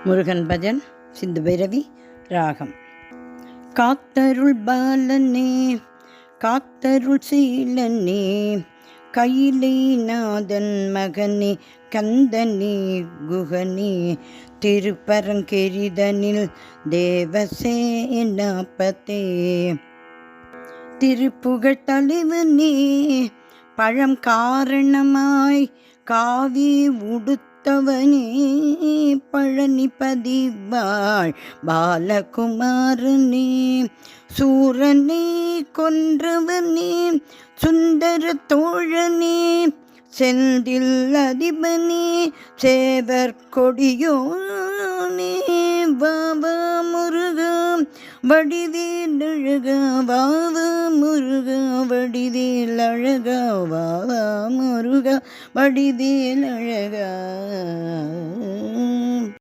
முருகன் பஜன் சிந்து பைரவி ராகம். காத்தருள் பாலனே காத்தருள் சீலனே கையிலை நாதன் மகனே கந்தனே குகனே திருப்பரங்கெரிதனில் தேவசேனாபதே திருப்புகழ் தலைவனே பழம் காரணமாய் காவி உடுத்தவனே பழனி பதிவாள் பாலகுமாரனே சூரனே கொன்றவனே சுந்தர தோழனே செந்தில் அதிபனே சேவர் கொடியோனே வாவா முருகா வடிவேல் அழகா வாவா முருகா வடிவேல் அழகா வாவா முருகா வடிவேல் அழகா.